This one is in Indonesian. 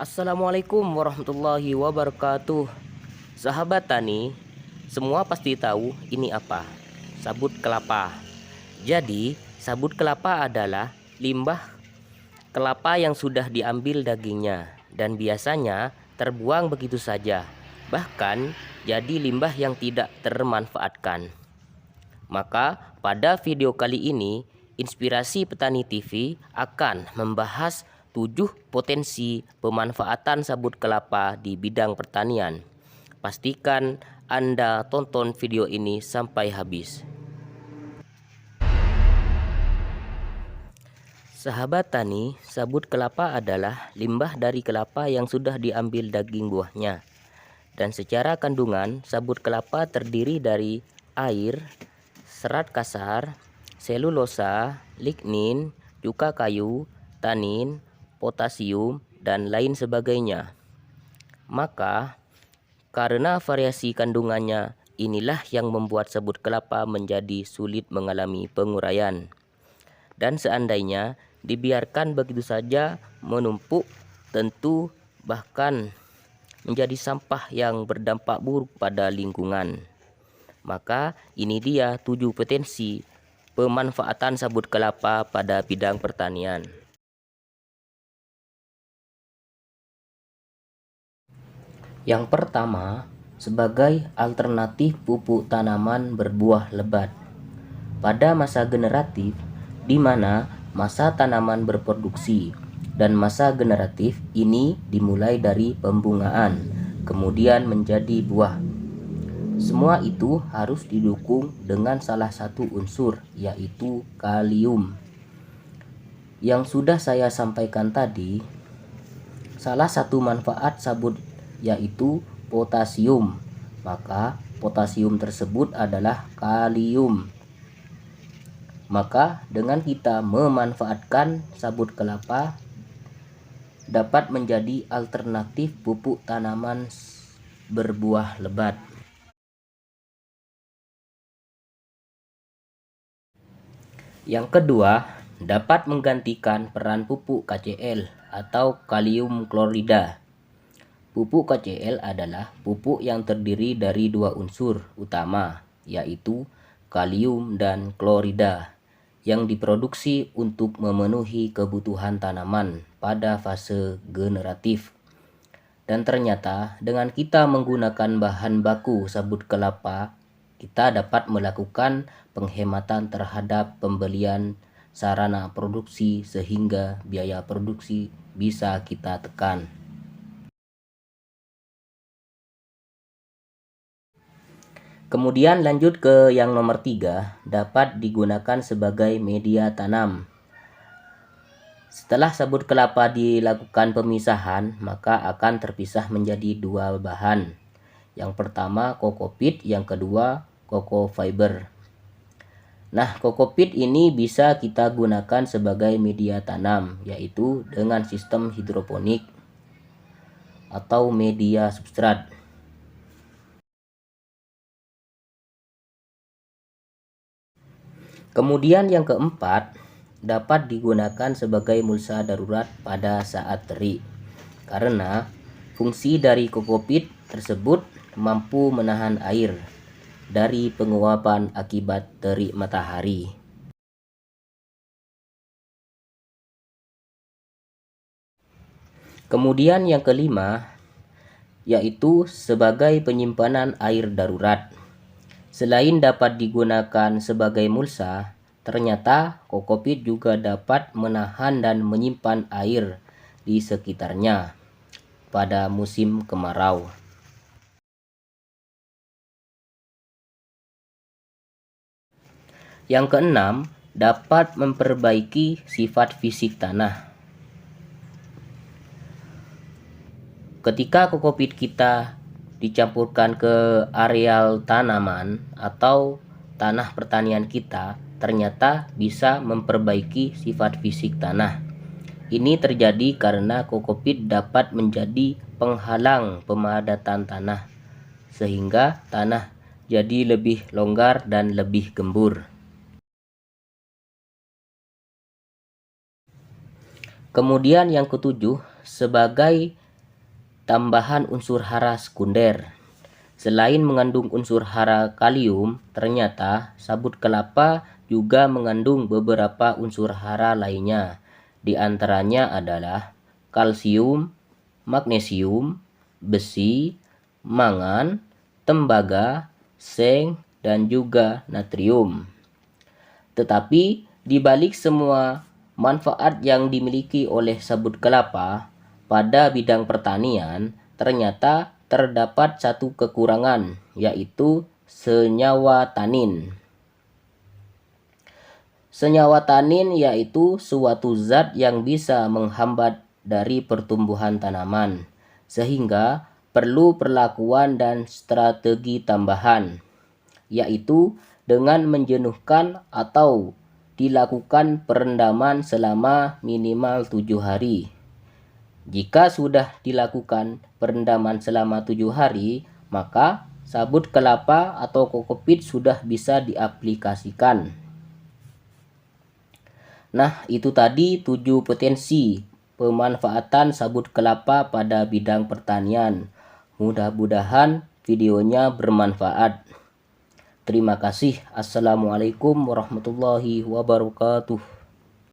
Assalamualaikum warahmatullahi wabarakatuh. Sahabat tani, semua pasti tahu ini apa? Sabut kelapa. Jadi, sabut kelapa adalah limbah kelapa yang sudah diambil dagingnya dan biasanya terbuang begitu saja. Bahkan jadi limbah yang tidak termanfaatkan. Maka pada video kali ini Inspirasi Petani TV akan membahas 7 potensi pemanfaatan sabut kelapa di bidang pertanian. Pastikan Anda tonton video ini sampai habis. Sahabat tani, sabut kelapa adalah limbah dari kelapa yang sudah diambil daging buahnya. Dan secara kandungan, sabut kelapa terdiri dari air, serat kasar, selulosa, lignin, cuka kayu, tanin, potasium, dan lain sebagainya. Maka, karena variasi kandungannya, inilah yang membuat sabut kelapa menjadi sulit mengalami penguraian. Dan seandainya dibiarkan begitu saja menumpuk, tentu bahkan menjadi sampah yang berdampak buruk pada lingkungan. Maka ini dia 7 potensi pemanfaatan sabut kelapa pada bidang pertanian. Yang pertama, sebagai alternatif pupuk tanaman berbuah lebat. Pada masa generatif, di mana masa tanaman berproduksi dan masa generatif ini dimulai dari pembungaan, kemudian menjadi buah. Semua itu harus didukung dengan salah satu unsur, yaitu kalium. Yang sudah saya sampaikan tadi, salah satu manfaat sabut yaitu potasium. Maka potasium tersebut adalah kalium. Maka dengan kita memanfaatkan sabut kelapa dapat menjadi alternatif pupuk tanaman berbuah lebat. Yang kedua, dapat menggantikan peran pupuk KCl atau kalium klorida. Pupuk KCl adalah pupuk yang terdiri dari dua unsur utama, yaitu kalium dan klorida, yang diproduksi untuk memenuhi kebutuhan tanaman pada fase generatif. Dan ternyata dengan kita menggunakan bahan baku sabut kelapa, kita dapat melakukan penghematan terhadap pembelian sarana produksi sehingga biaya produksi bisa kita tekan. Kemudian lanjut ke yang nomor 3, dapat digunakan sebagai media tanam. Setelah sabut kelapa dilakukan pemisahan, maka akan terpisah menjadi dua bahan. Yang pertama kokopit, yang kedua koko fiber. Nah, kokopit ini bisa kita gunakan sebagai media tanam, yaitu dengan sistem hidroponik atau media substrat. Kemudian yang keempat, dapat digunakan sebagai mulsa darurat pada saat terik. Karena fungsi dari kokopit tersebut mampu menahan air dari penguapan akibat terik matahari. Kemudian yang kelima, yaitu sebagai penyimpanan air darurat. Selain dapat digunakan sebagai mulsa, ternyata kokopit juga dapat menahan dan menyimpan air di sekitarnya pada musim kemarau. Yang keenam, dapat memperbaiki sifat fisik tanah. Ketika kokopit kita dicampurkan ke areal tanaman atau tanah pertanian kita, ternyata bisa memperbaiki sifat fisik tanah. Ini terjadi karena kokopit dapat menjadi penghalang pemadatan tanah, sehingga tanah jadi lebih longgar dan lebih gembur. Kemudian yang ketujuh, sebagai tambahan unsur hara sekunder. Selain mengandung unsur hara kalium, ternyata sabut kelapa juga mengandung beberapa unsur hara lainnya. Di antaranya adalah kalsium, magnesium, besi, mangan, tembaga, seng, dan juga natrium. Tetapi di balik semua manfaat yang dimiliki oleh sabut kelapa pada bidang pertanian, ternyata terdapat satu kekurangan, yaitu senyawa tanin. Senyawa tanin yaitu suatu zat yang bisa menghambat dari pertumbuhan tanaman, sehingga perlu perlakuan dan strategi tambahan, yaitu dengan menjenuhkan atau dilakukan perendaman selama minimal 7 hari. Jika sudah dilakukan perendaman selama 7 hari, maka sabut kelapa atau kokopit sudah bisa diaplikasikan. Nah, itu tadi 7 potensi pemanfaatan sabut kelapa pada bidang pertanian. Mudah-mudahan videonya bermanfaat. Terima kasih. Assalamualaikum warahmatullahi wabarakatuh.